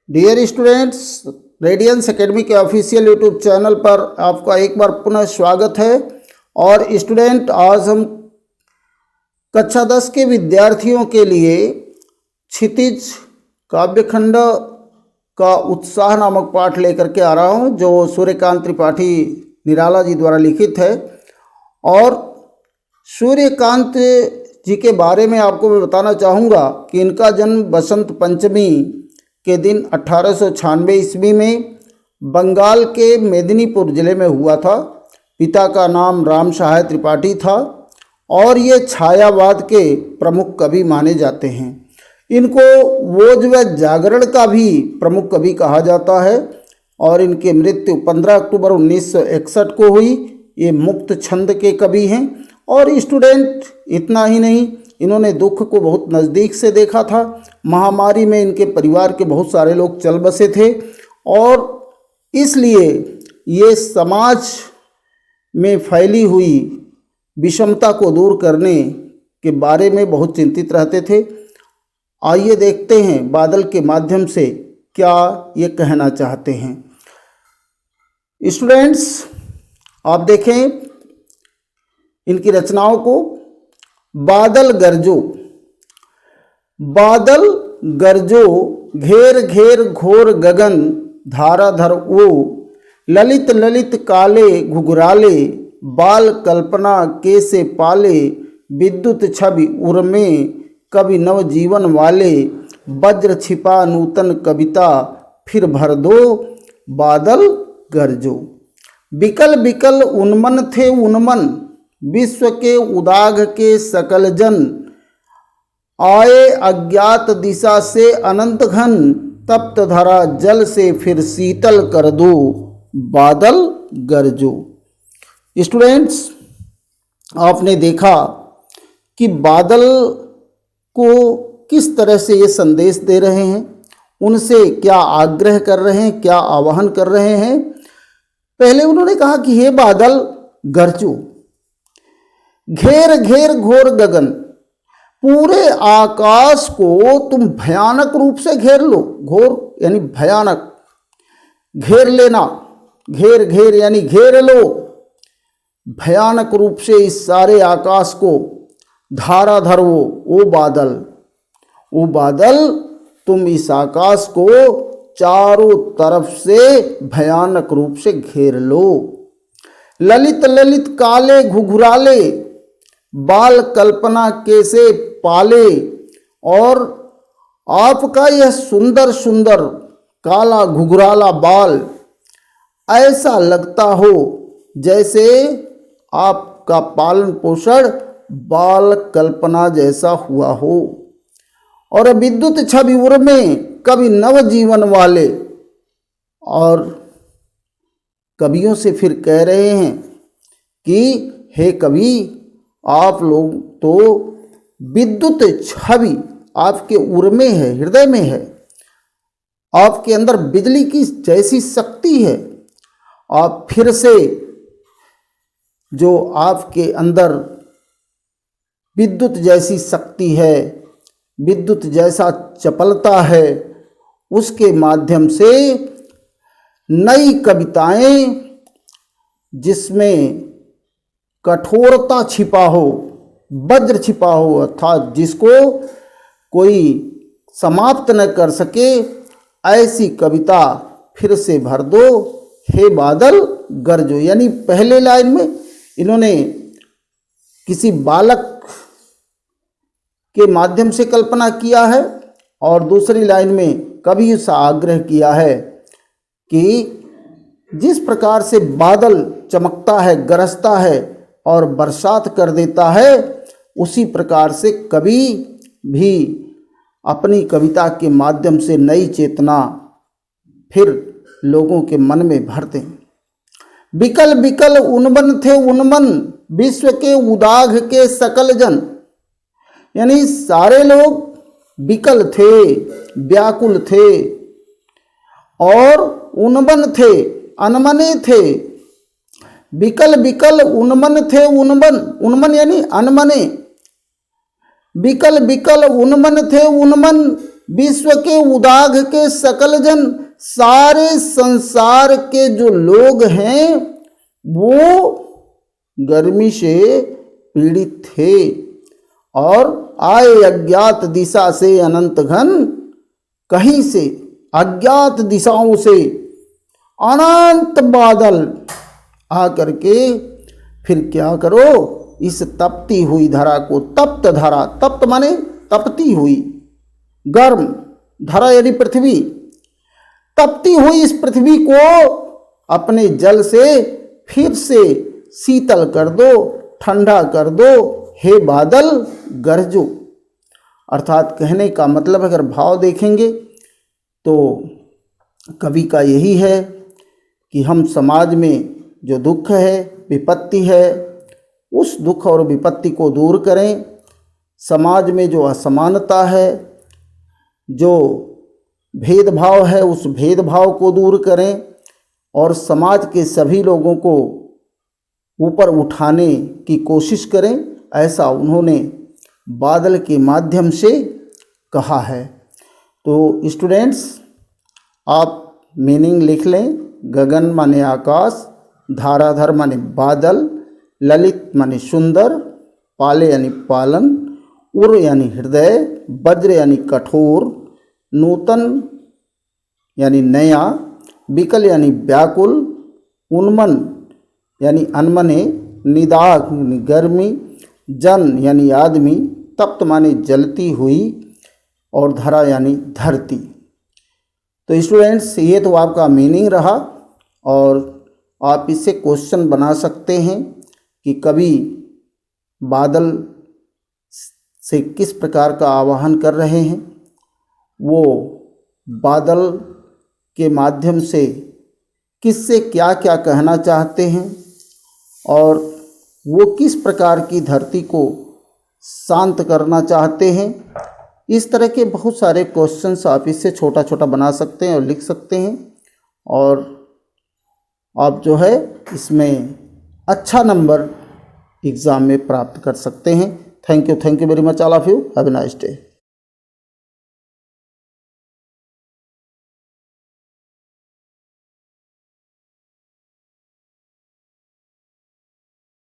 Dear students, radiance academy के official YouTube channel पर आपका एक बार पुनः स्वागत है। और स्टूडेंट, आज हम कक्षा 10 के विद्यार्थियों के लिए क्षितिज काव्यखंड का उत्साह नामक पाठ लेकर के आ रहा हूं, जो सूर्यकांत त्रिपाठी निराला जी द्वारा लिखित है। और सूर्यकांत जी के बारे में आपको मैं बताना चाहूँगा कि इनका जन्म बसंत पंचमी के दिन 1896 ईस्वी में बंगाल के मेदिनीपुर ज़िले में हुआ था। पिता का नाम राम सहाय त्रिपाठी था और ये छायावाद के प्रमुख कवि माने जाते हैं। इनको वोज व जागरण का भी प्रमुख कवि कहा जाता है। और इनकी मृत्यु 15 अक्टूबर 1961 को हुई। ये मुक्त छंद के कवि हैं। और स्टूडेंट, इतना ही नहीं, इन्होंने दुख को बहुत नज़दीक से देखा था। महामारी में इनके परिवार के बहुत सारे लोग चल बसे थे और इसलिए ये समाज में फैली हुई विषमता को दूर करने के बारे में बहुत चिंतित रहते थे। आइए देखते हैं बादल के माध्यम से क्या ये कहना चाहते हैं। स्टूडेंट्स, आप देखें इनकी रचनाओं को। बादल गरजो, बादल गरजो, घेर घेर घोर गगन, धाराधर ओ, ललित ललित काले घुघराले, बाल कल्पना कैसे पाले, विद्युत छवि उर्मे कवि नव जीवन वाले, वज्र छिपा नूतन कविता फिर भर दो, बादल गरजो। बिकल बिकल उन्मन थे उन्मन, विश्व के उदाग के सकल जन, आए अज्ञात दिशा से अनंत घन, तप्त धरा जल से फिर शीतल कर दो, बादल गरजो। स्टूडेंट्स, आपने देखा कि बादल को किस तरह से ये संदेश दे रहे हैं, उनसे क्या आग्रह कर रहे हैं, क्या आह्वान कर रहे हैं। पहले उन्होंने कहा कि हे बादल गरजो, घेर घेर घोर गगन, पूरे आकाश को तुम भयानक रूप से घेर लो। घोर यानी भयानक, घेर लेना, घेर घेर यानी घेर लो, भयानक रूप से इस सारे आकाश को धाराधर वो। ओ बादल, तुम इस आकाश को चारों तरफ से भयानक रूप से घेर लो। ललित ललित काले घुघराले, बाल कल्पना कैसे पाले, और आपका यह सुंदर सुंदर काला घुघराला बाल ऐसा लगता हो जैसे आपका पालन पोषण बाल कल्पना जैसा हुआ हो। और विद्युत छवि उर्मे कवि नव जीवन वाले, और कवियों से फिर कह रहे हैं कि हे कवि, आप लोग तो विद्युत छवि आपके उर्मे है, हृदय में है, आपके अंदर बिजली की जैसी शक्ति है। आप फिर से जो आपके अंदर विद्युत जैसी शक्ति है, विद्युत जैसा चपलता है, उसके माध्यम से नई कविताएं जिसमें कठोरता छिपा हो, वज्र छिपा हो, अर्थात जिसको कोई समाप्त न कर सके, ऐसी कविता फिर से भर दो, हे बादल गरजो। यानी पहले लाइन में इन्होंने किसी बालक के माध्यम से कल्पना किया है और दूसरी लाइन में कवि से आग्रह किया है कि जिस प्रकार से बादल चमकता है, गरजता है और बरसात कर देता है, उसी प्रकार से कवि भी अपनी कविता के माध्यम से नई चेतना फिर लोगों के मन में भरते हैं। बिकल बिकल उन्मन थे उन्मन, विश्व के उदाग के सकल जन, यानी सारे लोग बिकल थे, व्याकुल थे, और उन्मन थे, अनमने थे। बिकल बिकल उन्मन थे उन्मन, उन्मन यानी अनमने, बिकल बिकल उन्मन थे उन्मन, विश्व के उदाग के सकल जन, सारे संसार के जो लोग हैं वो गर्मी से पीड़ित थे और आए अज्ञात दिशा से अनंत घन, कहीं से अज्ञात दिशाओं से अनंत बादल आकर के फिर क्या करो, इस तपती हुई धरा को, तप्त धरा, तप्त माने तपती हुई, गर्म, धरा यानी पृथ्वी, तपती हुई इस पृथ्वी को अपने जल से फिर से शीतल कर दो, ठंडा कर दो, हे बादल गरजो। अर्थात कहने का मतलब अगर भाव देखेंगे तो कवि का यही है कि हम समाज में जो दुख है, विपत्ति है, उस दुख और विपत्ति को दूर करें। समाज में जो असमानता है, जो भेदभाव है, उस भेदभाव को दूर करें और समाज के सभी लोगों को ऊपर उठाने की कोशिश करें, ऐसा उन्होंने बादल के माध्यम से कहा है। तो स्टूडेंट्स, आप मीनिंग लिख लें। गगन माने आकाश, धाराधर माने बादल, ललित माने सुंदर, पाले यानी पालन, उर यानी हृदय, वज्र यानी कठोर, नूतन यानी नया, विकल यानी व्याकुल, उन्मन यानी अनमने, निदाग यानी गर्मी, जन यानी आदमी, तप्त माने जलती हुई और धरा यानी धरती। तो स्टूडेंट्स, ये तो आपका मीनिंग रहा और आप इससे क्वेश्चन बना सकते हैं कि कवि बादल से किस प्रकार का आवाहन कर रहे हैं, वो बादल के माध्यम से किससे क्या क्या कहना चाहते हैं और वो किस प्रकार की धरती को शांत करना चाहते हैं। इस तरह के बहुत सारे क्वेश्चंस आप इससे छोटा छोटा बना सकते हैं और लिख सकते हैं और आप जो है इसमें अच्छा नंबर एग्ज़ाम में प्राप्त कर सकते हैं। Thank you very much all of you. Have a nice day.